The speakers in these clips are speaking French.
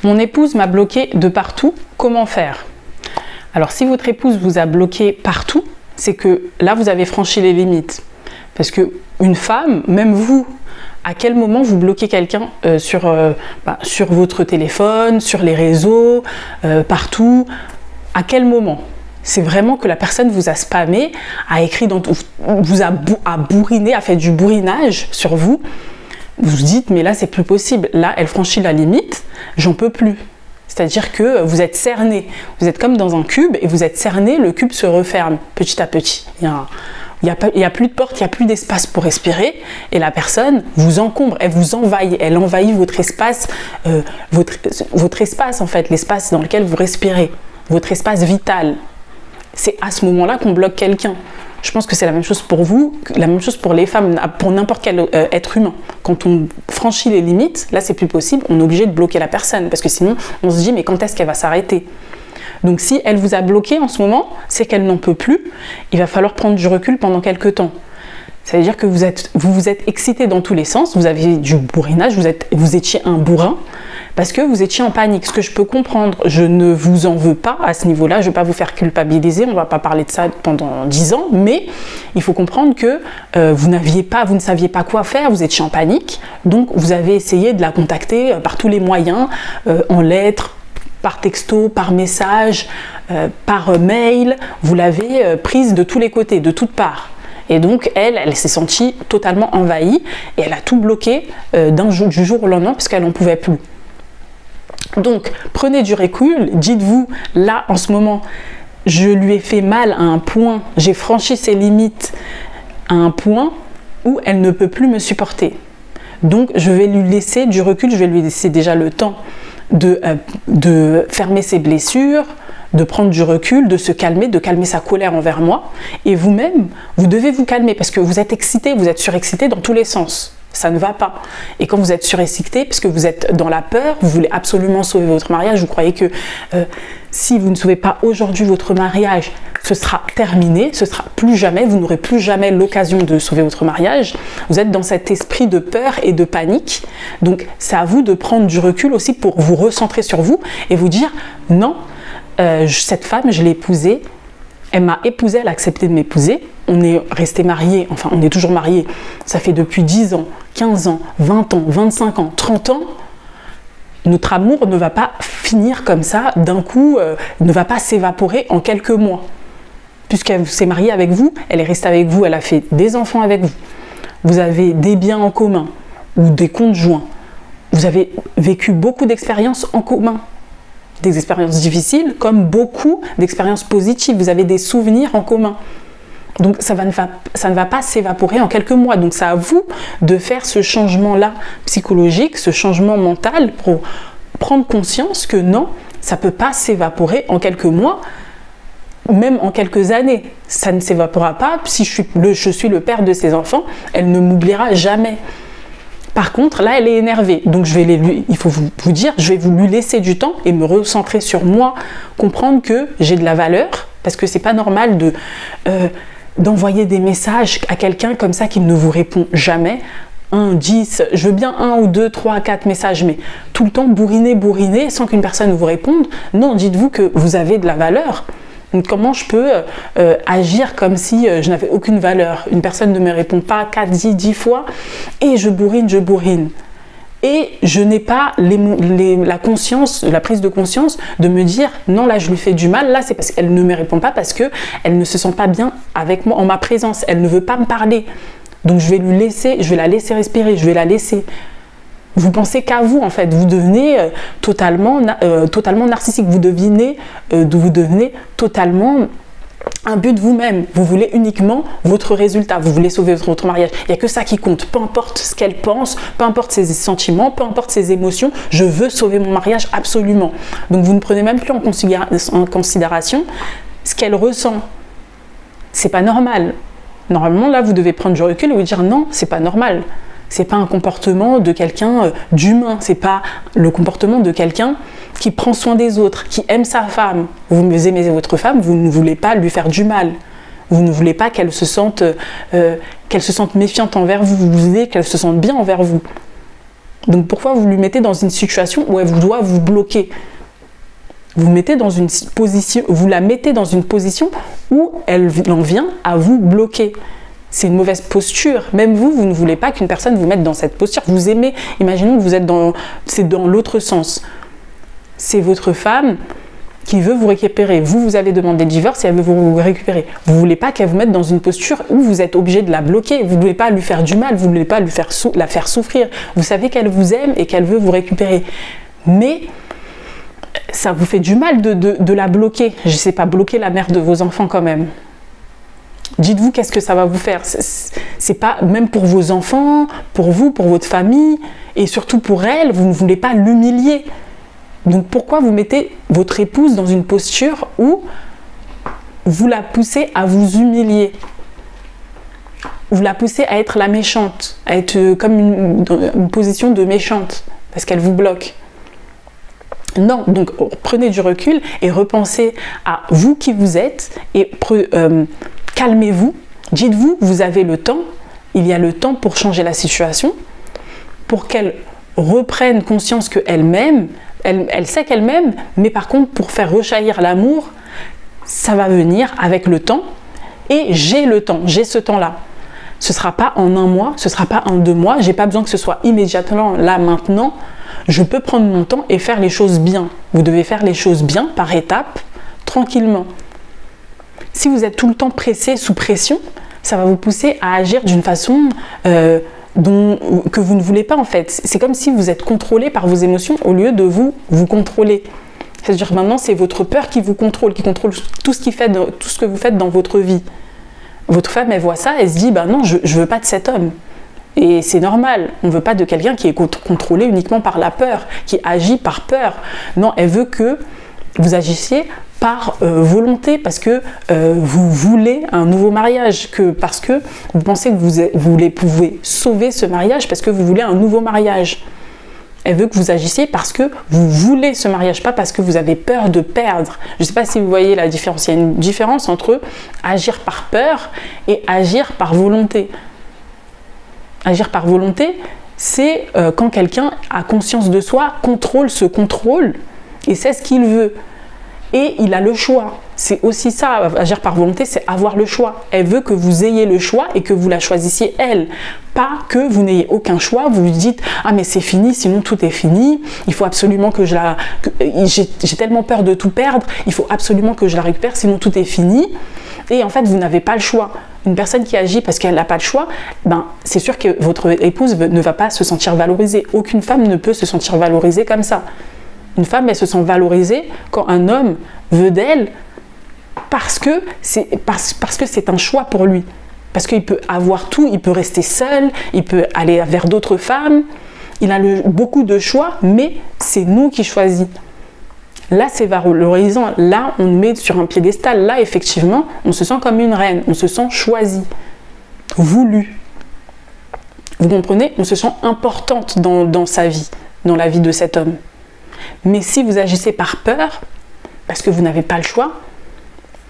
Mon épouse m'a bloqué de partout, comment faire? Alors si votre épouse vous a bloqué partout, c'est que là vous avez franchi les limites. Parce qu'une femme, même vous, à quel moment vous bloquez quelqu'un sur votre téléphone, sur les réseaux, partout? À quel moment? C'est vraiment que la personne vous a spammé, a écrit, vous a bourriné, a fait du bourrinage sur vous. Vous vous dites, mais là, c'est plus possible. Là, elle franchit la limite, j'en peux plus. C'est-à-dire que vous êtes cerné. Vous êtes comme dans un cube et vous êtes cerné, le cube se referme petit à petit. Il n'y a plus de porte, il n'y a plus d'espace pour respirer. Et la personne vous encombre, elle vous envahit. Elle envahit votre espace, votre espace en fait, l'espace dans lequel vous respirez, votre espace vital. C'est à ce moment-là qu'on bloque quelqu'un. Je pense que c'est la même chose pour vous, la même chose pour les femmes, pour n'importe quel être humain. Quand on franchit les limites, là c'est plus possible, on est obligé de bloquer la personne parce que sinon on se dit mais quand est-ce qu'elle va s'arrêter? Donc si elle vous a bloqué en ce moment, c'est qu'elle n'en peut plus, il va falloir prendre du recul pendant quelques temps. Ça veut dire que vous vous êtes excité dans tous les sens, vous avez du bourrinage, vous étiez un bourrin, parce que vous étiez en panique. Ce que je peux comprendre, je ne vous en veux pas à ce niveau-là, je ne vais pas vous faire culpabiliser, on ne va pas parler de ça pendant 10 ans, mais il faut comprendre que vous ne saviez pas quoi faire, vous étiez en panique, donc vous avez essayé de la contacter par tous les moyens, en lettres, par texto, par message, par mail, vous l'avez prise de tous les côtés, de toutes parts. Et donc, elle s'est sentie totalement envahie et elle a tout bloqué du jour au lendemain parce qu'elle n'en pouvait plus. Donc, prenez du recul, dites-vous, là, en ce moment, je lui ai fait mal à un point, j'ai franchi ses limites à un point où elle ne peut plus me supporter. Donc, je vais lui laisser du recul, je vais lui laisser déjà le temps de fermer ses blessures, de prendre du recul, de se calmer, de calmer sa colère envers moi. Et vous-même, vous devez vous calmer parce que vous êtes excité, vous êtes surexcité dans tous les sens. Ça ne va pas. Et quand vous êtes surexcité, parce que vous êtes dans la peur, vous voulez absolument sauver votre mariage, vous croyez que si vous ne sauvez pas aujourd'hui votre mariage, ce sera terminé, ce sera plus jamais, vous n'aurez plus jamais l'occasion de sauver votre mariage. Vous êtes dans cet esprit de peur et de panique. Donc c'est à vous de prendre du recul aussi pour vous recentrer sur vous et vous dire non, cette femme, je l'ai épousée, elle m'a épousée, elle a accepté de m'épouser, on est restés mariés, enfin on est toujours mariés, ça fait depuis 10 ans, 15 ans, 20 ans, 25 ans, 30 ans, notre amour ne va pas finir comme ça, d'un coup, ne va pas s'évaporer en quelques mois. Puisqu'elle s'est mariée avec vous, elle est restée avec vous, elle a fait des enfants avec vous, vous avez des biens en commun ou des comptes joints, vous avez vécu beaucoup d'expériences en commun, des expériences difficiles comme beaucoup d'expériences positives, vous avez des souvenirs en commun. Donc ça ne va pas s'évaporer en quelques mois. Donc c'est à vous de faire ce changement-là psychologique, ce changement mental pour prendre conscience que non, ça ne peut pas s'évaporer en quelques mois, même en quelques années. Ça ne s'évaporera pas. Si je suis le père de ses enfants, elle ne m'oubliera jamais. Par contre, là, elle est énervée. Donc, il faut vous dire, je vais vous lui laisser du temps et me recentrer sur moi, comprendre que j'ai de la valeur, parce que c'est pas normal d'envoyer des messages à quelqu'un comme ça qui ne vous répond jamais. 1, 10, je veux bien 1 ou 2, 3, 4 messages, mais tout le temps bourriner sans qu'une personne vous réponde. Non, dites-vous que vous avez de la valeur. Donc, comment je peux agir comme si je n'avais aucune valeur? Une personne ne me répond pas 4, 10 fois et je bourrine. Et je n'ai pas la conscience, la prise de conscience de me dire non, là je lui fais du mal, là c'est parce qu'elle ne me répond pas, parce qu'elle ne se sent pas bien avec moi en ma présence, elle ne veut pas me parler. Donc je vais la laisser respirer, je vais la laisser. Vous pensez qu'à vous en fait, vous devenez totalement narcissique, vous devenez totalement un but de vous-même. Vous voulez uniquement votre résultat, vous voulez sauver votre mariage. Il n'y a que ça qui compte, peu importe ce qu'elle pense, peu importe ses sentiments, peu importe ses émotions, je veux sauver mon mariage absolument. Donc vous ne prenez même plus en considération ce qu'elle ressent. C'est pas normal. Normalement là vous devez prendre du recul et vous dire non, c'est pas normal. C'est pas un comportement de quelqu'un d'humain, c'est pas le comportement de quelqu'un qui prend soin des autres, qui aime sa femme. Vous aimez votre femme, vous ne voulez pas lui faire du mal. Vous ne voulez pas qu'elle se sente méfiante envers vous, vous voulez qu'elle se sente bien envers vous. Donc pourquoi vous lui mettez dans une situation où elle doit vous bloquer? Vous la mettez dans une position où elle en vient à vous bloquer. C'est une mauvaise posture. Même vous ne voulez pas qu'une personne vous mette dans cette posture. Vous aimez, imaginons que vous êtes c'est dans l'autre sens. C'est votre femme qui veut vous récupérer. Vous avez demandé le divorce et elle veut vous récupérer. Vous ne voulez pas qu'elle vous mette dans une posture où vous êtes obligé de la bloquer. Vous ne voulez pas lui faire du mal, vous ne voulez pas la faire souffrir. Vous savez qu'elle vous aime et qu'elle veut vous récupérer. Mais ça vous fait du mal de la bloquer. Je ne sais pas, bloquer la mère de vos enfants quand même. Dites-vous qu'est-ce que ça va vous faire. C'est pas, même pour vos enfants, pour vous, pour votre famille, et surtout pour elle, vous ne voulez pas l'humilier. Donc pourquoi vous mettez votre épouse dans une posture où vous la poussez à vous humilier? Vous la poussez à être la méchante, à être comme une position de méchante, parce qu'elle vous bloque. Non, donc prenez du recul et repensez à vous qui vous êtes et calmez-vous. Dites-vous, vous avez le temps, il y a le temps pour changer la situation, pour qu'elle reprenne conscience qu'elle-même, elle sait qu'elle m'aime, mais par contre, pour faire rejaillir l'amour, ça va venir avec le temps et j'ai le temps, j'ai ce temps-là. Ce ne sera pas en 1 mois, ce ne sera pas en 2 mois, je n'ai pas besoin que ce soit immédiatement là, maintenant. Je peux prendre mon temps et faire les choses bien. Vous devez faire les choses bien, par étapes, tranquillement. Si vous êtes tout le temps pressé, sous pression, ça va vous pousser à agir d'une façon que vous ne voulez pas en fait. C'est comme si vous êtes contrôlé par vos émotions au lieu de vous contrôler. C'est-à-dire maintenant, c'est votre peur qui vous contrôle, qui contrôle tout ce que vous faites dans votre vie. Votre femme, elle voit ça, elle se dit, non, je ne veux pas de cet homme. Et c'est normal, on ne veut pas de quelqu'un qui est contrôlé uniquement par la peur, qui agit par peur. Non, elle veut que vous agissiez par volonté, parce que vous voulez un nouveau mariage, parce que vous pensez que vous pouvez sauver ce mariage, parce que vous voulez un nouveau mariage. Elle veut que vous agissiez parce que vous voulez ce mariage, pas parce que vous avez peur de perdre. Je ne sais pas si vous voyez la différence. Il y a une différence entre agir par peur et agir par volonté. Agir par volonté, c'est quand quelqu'un a conscience de soi, se contrôle et sait ce qu'il veut. Et il a le choix. C'est aussi ça, agir par volonté, c'est avoir le choix. Elle veut que vous ayez le choix et que vous la choisissiez elle. Pas que vous n'ayez aucun choix, vous lui dites « Ah mais c'est fini, sinon tout est fini, il faut absolument que j'ai tellement peur de tout perdre, il faut absolument que je la récupère, sinon tout est fini. » Et en fait, vous n'avez pas le choix. Une personne qui agit parce qu'elle n'a pas le choix, c'est sûr que votre épouse ne va pas se sentir valorisée. Aucune femme ne peut se sentir valorisée comme ça. Une femme, elle se sent valorisée quand un homme veut d'elle parce que c'est un choix pour lui. Parce qu'il peut avoir tout, il peut rester seul, il peut aller vers d'autres femmes. Il a beaucoup de choix, mais c'est nous qui choisissons. Là, c'est valorisant. Là, on nous met sur un piédestal. Là, effectivement, on se sent comme une reine. On se sent choisie, voulue. Vous comprenez? On se sent importante dans sa vie, dans la vie de cet homme. Mais si vous agissez par peur, parce que vous n'avez pas le choix,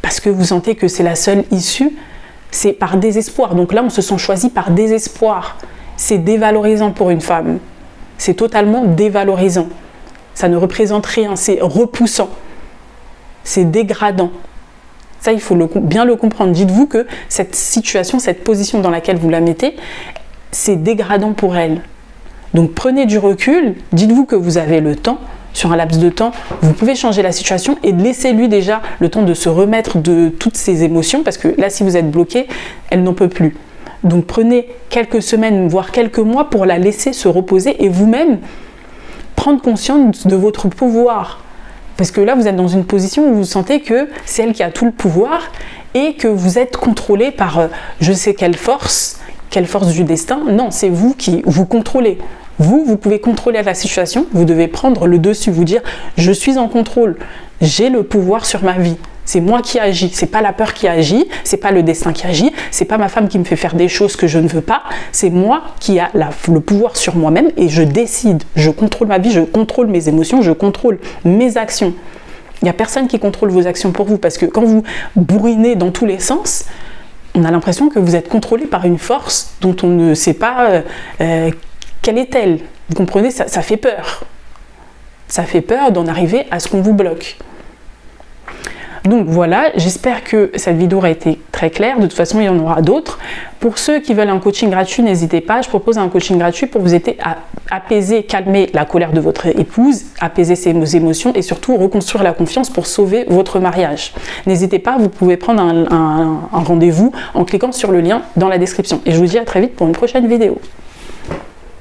parce que vous sentez que c'est la seule issue, c'est par désespoir. Donc là, on se sent choisi par désespoir. C'est dévalorisant pour une femme. C'est totalement dévalorisant. Ça ne représente rien, c'est repoussant. C'est dégradant. Ça, il faut bien le comprendre. Dites-vous que cette situation, cette position dans laquelle vous la mettez, c'est dégradant pour elle. Donc prenez du recul, dites-vous que vous avez le temps, sur un laps de temps, vous pouvez changer la situation et laissez-lui déjà le temps de se remettre de toutes ses émotions, parce que là, si vous êtes bloqué, elle n'en peut plus. Donc prenez quelques semaines, voire quelques mois pour la laisser se reposer et vous-même prendre conscience de votre pouvoir. Parce que là, vous êtes dans une position où vous sentez que c'est elle qui a tout le pouvoir et que vous êtes contrôlé par je sais quelle force du destin. Non, c'est vous qui vous contrôlez. Vous pouvez contrôler la situation, vous devez prendre le dessus, vous dire « je suis en contrôle, j'ai le pouvoir sur ma vie, c'est moi qui agis, c'est pas la peur qui agit, c'est pas le destin qui agit, c'est pas ma femme qui me fait faire des choses que je ne veux pas, c'est moi qui a le pouvoir sur moi-même et je décide, je contrôle ma vie, je contrôle mes émotions, je contrôle mes actions. » Il n'y a personne qui contrôle vos actions pour vous, parce que quand vous bourrinez dans tous les sens, on a l'impression que vous êtes contrôlé par une force dont on ne sait pas quelle est-elle? Vous comprenez, ça fait peur. Ça fait peur d'en arriver à ce qu'on vous bloque. Donc voilà, j'espère que cette vidéo aura été très claire. De toute façon, il y en aura d'autres. Pour ceux qui veulent un coaching gratuit, n'hésitez pas. Je propose un coaching gratuit pour vous aider à apaiser, calmer la colère de votre épouse, apaiser ses émotions et surtout reconstruire la confiance pour sauver votre mariage. N'hésitez pas, vous pouvez prendre un rendez-vous en cliquant sur le lien dans la description. Et je vous dis à très vite pour une prochaine vidéo.